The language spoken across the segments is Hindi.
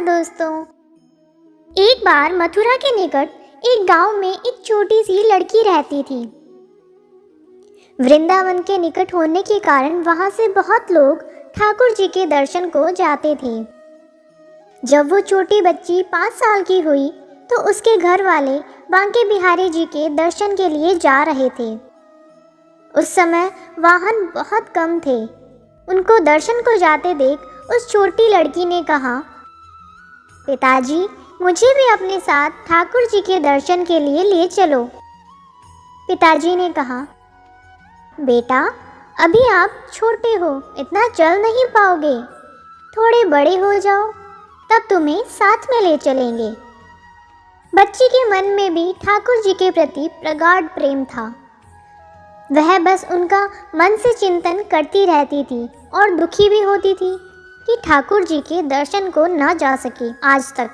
दोस्तों। एक बार मथुरा के निकट एक गांव में एक छोटी सी लड़की रहती थी। वृंदावन के निकट होने के कारण वहां से बहुत लोग ठाकुर जी के दर्शन को जाते थे। जब वो छोटी बच्ची 5 साल की हुई तो उसके घर वाले बांके बिहारी जी के दर्शन के लिए जा रहे थे। उस समय वाहन बहुत कम थे। उनको दर्शन को जाते देख उस छोटी लड़की ने कहा, पिताजी मुझे भी अपने साथ ठाकुर जी के दर्शन के लिए ले चलो। पिताजी ने कहा, बेटा अभी आप छोटे हो, इतना चल नहीं पाओगे, थोड़े बड़े हो जाओ तब तुम्हें साथ में ले चलेंगे। बच्ची के मन में भी ठाकुर जी के प्रति प्रगाढ़ प्रेम था। वह बस उनका मन से चिंतन करती रहती थी और दुखी भी होती थी कि ठाकुर जी के दर्शन को न जा सके आज तक।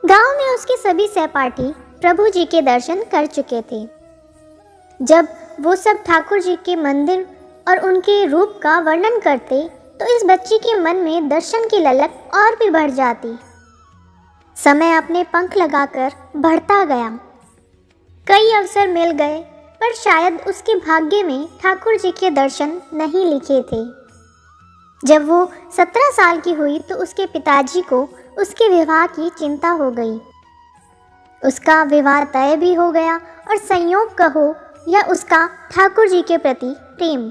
गांव में उसके सभी सहपाठी प्रभु जी के दर्शन कर चुके थे। जब वो सब ठाकुर जी के मंदिर और उनके रूप का वर्णन करते तो इस बच्ची के मन में दर्शन की ललक और भी बढ़ जाती। समय अपने पंख लगाकर बढ़ता गया। कई अवसर मिल गए पर शायद उसके भाग्य में ठाकुर जी के दर्शन नहीं लिखे थे। जब वो 17 साल की हुई तो उसके पिताजी को उसके विवाह की चिंता हो गई। उसका विवाह तय भी हो गया और संयोग कहो या उसका ठाकुर जी के प्रति प्रेम।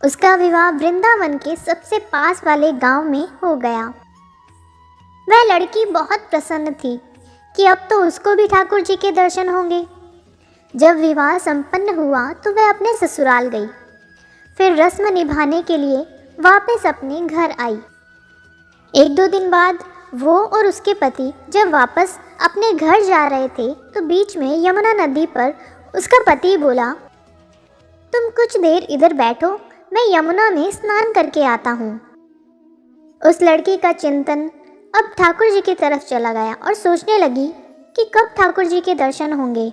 उसका विवाह वृंदावन के सबसे पास वाले गांव में हो गया। वह लड़की बहुत प्रसन्न थी कि अब तो उसको भी ठाकुर जी के दर्शन होंगे। जब विवाह संपन्न हुआ तो वह अपने ससुराल गई। फिर रस्म निभाने के लिए वापस अपने घर आई। 1-2 दिन बाद वो और उसके पति जब वापस अपने घर जा रहे थे तो बीच में यमुना नदी पर उसका पति बोला, तुम कुछ देर इधर बैठो, मैं यमुना में स्नान करके आता हूँ। उस लड़की का चिंतन अब ठाकुर जी की तरफ चला गया और सोचने लगी कि कब ठाकुर जी के दर्शन होंगे।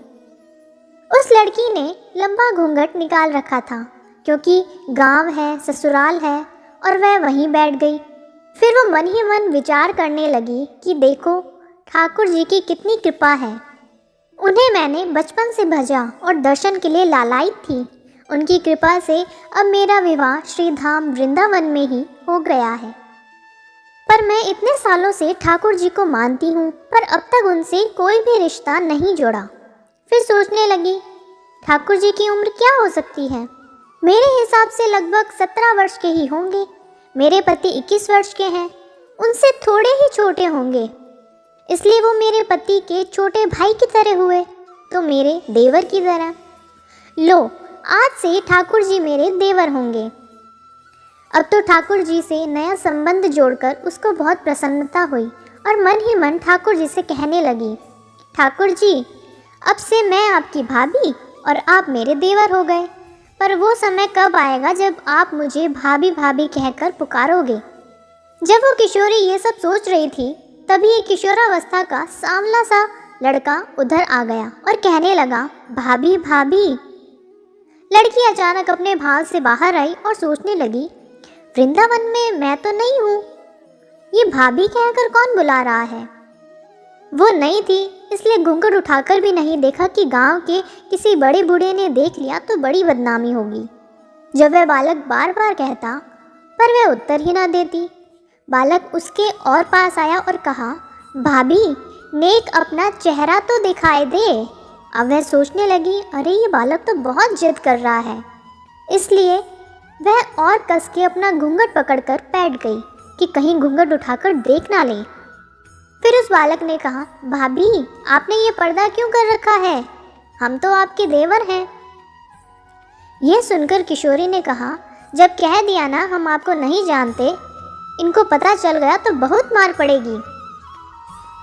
उस लड़की ने लंबा घूंघट निकाल रखा था क्योंकि गांव है, ससुराल है, और वह वहीं बैठ गई। फिर वो मन ही मन विचार करने लगी कि देखो ठाकुर जी की कितनी कृपा है। उन्हें मैंने बचपन से भजा और दर्शन के लिए लालायित थी। उनकी कृपा से अब मेरा विवाह श्री धाम वृंदावन में ही हो गया है। पर मैं इतने सालों से ठाकुर जी को मानती हूँ पर अब तक उनसे कोई भी रिश्ता नहीं जोड़ा। फिर सोचने लगी, ठाकुर जी की उम्र क्या हो सकती है? मेरे हिसाब से लगभग 17 वर्ष के ही होंगे। मेरे पति 21 वर्ष के हैं, उनसे थोड़े ही छोटे होंगे, इसलिए वो मेरे पति के छोटे भाई की तरह हुए तो मेरे देवर की तरह। लो, आज से ठाकुर जी मेरे देवर होंगे। अब तो ठाकुर जी से नया संबंध जोड़कर उसको बहुत प्रसन्नता हुई और मन ही मन ठाकुर जी से कहने लगी, ठाकुर जी अब से मैं आपकी भाभी और आप मेरे देवर हो गए। पर वो समय कब आएगा जब आप मुझे भाभी भाभी कहकर पुकारोगे? जब वो किशोरी ये सब सोच रही थी तभी एक किशोरावस्था का सांवला सा लड़का उधर आ गया और कहने लगा, भाभी भाभी। लड़की अचानक अपने भाव से बाहर आई और सोचने लगी, वृंदावन में मैं तो नहीं हूँ, ये भाभी कहकर कौन बुला रहा है? वो नई थी इसलिए घूंघट उठाकर भी नहीं देखा कि गांव के किसी बड़े बूढ़े ने देख लिया तो बड़ी बदनामी होगी। जब वह बालक बार बार कहता पर वह उत्तर ही ना देती। बालक उसके और पास आया और कहा, भाभी नेक अपना चेहरा तो दिखाई दे। अब वह सोचने लगी, अरे ये बालक तो बहुत जिद कर रहा है, इसलिए वह और कस के अपना घूंघट पकड़कर बैठ गई कि कहीं घूंघट उठाकर देख ना ले। फिर उस बालक ने कहा, भाभी आपने ये पर्दा क्यों कर रखा है? हम तो आपके देवर हैं। यह सुनकर किशोरी ने कहा, जब कह दिया ना हम आपको नहीं जानते, इनको पता चल गया तो बहुत मार पड़ेगी।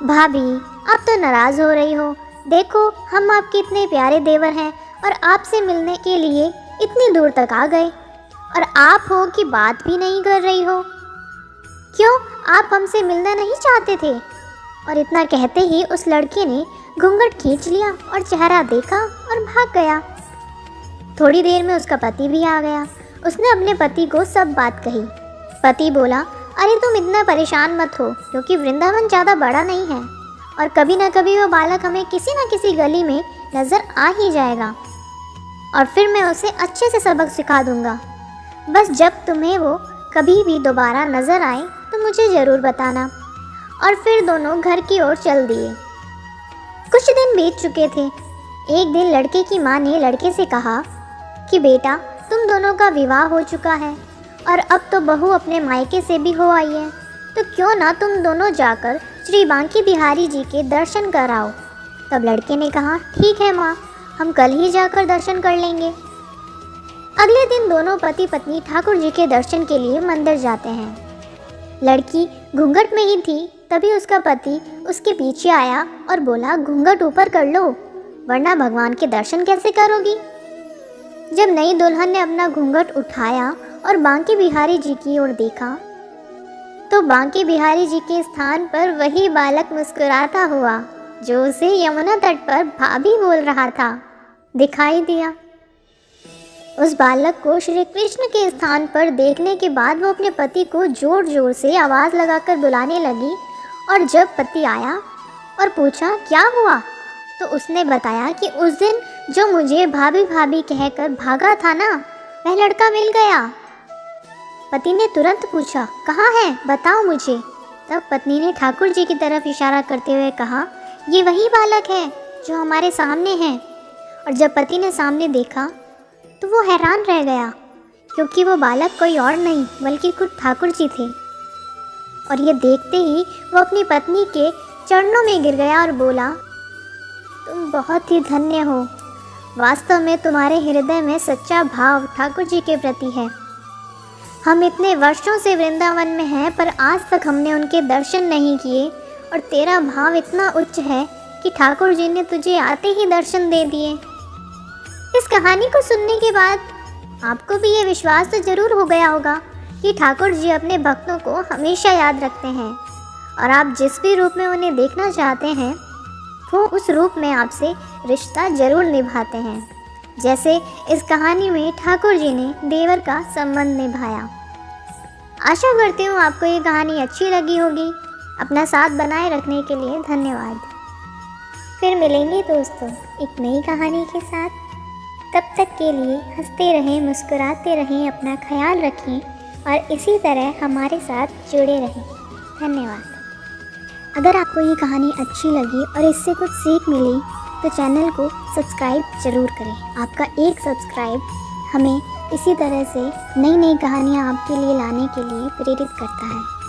भाभी आप तो नाराज़ हो रही हो, देखो हम आपके इतने प्यारे देवर हैं और आपसे मिलने के लिए इतनी दूर तक आ गए और आप हो कि बात भी नहीं कर रही हो। क्यों आप हमसे मिलना नहीं चाहते थे? और इतना कहते ही उस लड़के ने घूंघट खींच लिया और चेहरा देखा और भाग गया। थोड़ी देर में उसका पति भी आ गया। उसने अपने पति को सब बात कही। पति बोला, अरे तुम इतना परेशान मत हो, क्योंकि वृंदावन ज़्यादा बड़ा नहीं है और कभी ना कभी वो बालक हमें किसी न किसी गली में नज़र आ ही जाएगा और फिर मैं उसे अच्छे से सबक सिखा दूंगा। बस जब तुम्हें वो कभी भी दोबारा नज़र आए तो मुझे ज़रूर बताना। और फिर दोनों घर की ओर चल दिए। कुछ दिन बीत चुके थे। एक दिन लड़के की माँ ने लड़के से कहा कि बेटा, तुम दोनों का विवाह हो चुका है और अब तो बहू अपने मायके से भी हो आई है, तो क्यों ना तुम दोनों जाकर श्री बांके बिहारी जी के दर्शन कराओ। तब लड़के ने कहा, ठीक है माँ, हम कल ही जाकर दर्शन कर लेंगे। अगले दिन दोनों पति पत्नी ठाकुर जी के दर्शन के लिए मंदिर जाते हैं। लड़की घूंघट में ही थी, तभी उसका पति उसके पीछे आया और बोला, घूंघट ऊपर कर लो, वरना भगवान के दर्शन कैसे करोगी। जब नई दुल्हन ने अपना घूंघट उठाया और बांके बिहारी जी की ओर देखा तो बांके बिहारी जी के स्थान पर वही बालक मुस्कुराता हुआ जो उसे यमुना तट पर भाभी बोल रहा था दिखाई दिया। उस बालक को श्री कृष्ण के स्थान पर देखने के बाद वो अपने पति को जोर जोर से आवाज़ लगाकर बुलाने लगी और जब पति आया और पूछा क्या हुआ तो उसने बताया कि उस दिन जो मुझे भाभी भाभी कहकर भागा था ना, वह लड़का मिल गया। पति ने तुरंत पूछा, कहाँ है, बताओ मुझे। तब पत्नी ने ठाकुर जी की तरफ इशारा करते हुए कहा, ये वही बालक है जो हमारे सामने है। और जब पति ने सामने देखा तो वो हैरान रह गया, क्योंकि वो बालक कोई और नहीं बल्कि खुद ठाकुर जी थे। और ये देखते ही वो अपनी पत्नी के चरणों में गिर गया और बोला, तुम बहुत ही धन्य हो। वास्तव में तुम्हारे हृदय में सच्चा भाव ठाकुर जी के प्रति है। हम इतने वर्षों से वृंदावन में हैं, पर आज तक हमने उनके दर्शन नहीं किए और तेरा भाव इतना उच्च है कि ठाकुर जी ने तुझे आते ही दर्शन दे दिए। इस कहानी को सुनने के बाद आपको भी ये विश्वास तो जरूर हो गया होगा कि ठाकुर जी अपने भक्तों को हमेशा याद रखते हैं और आप जिस भी रूप में उन्हें देखना चाहते हैं वो उस रूप में आपसे रिश्ता जरूर निभाते हैं, जैसे इस कहानी में ठाकुर जी ने देवर का संबंध निभाया। आशा करती हूँ आपको ये कहानी अच्छी लगी होगी। अपना साथ बनाए रखने के लिए धन्यवाद। फिर मिलेंगे दोस्तों एक नई कहानी के साथ। तब तक के लिए हंसते रहें, मुस्कुराते रहें, अपना ख्याल रखें और इसी तरह हमारे साथ जुड़े रहें। धन्यवाद। अगर आपको ये कहानी अच्छी लगी और इससे कुछ सीख मिली तो चैनल को सब्सक्राइब ज़रूर करें। आपका एक सब्सक्राइब हमें इसी तरह से नई नई कहानियाँ आपके लिए लाने के लिए प्रेरित करता है।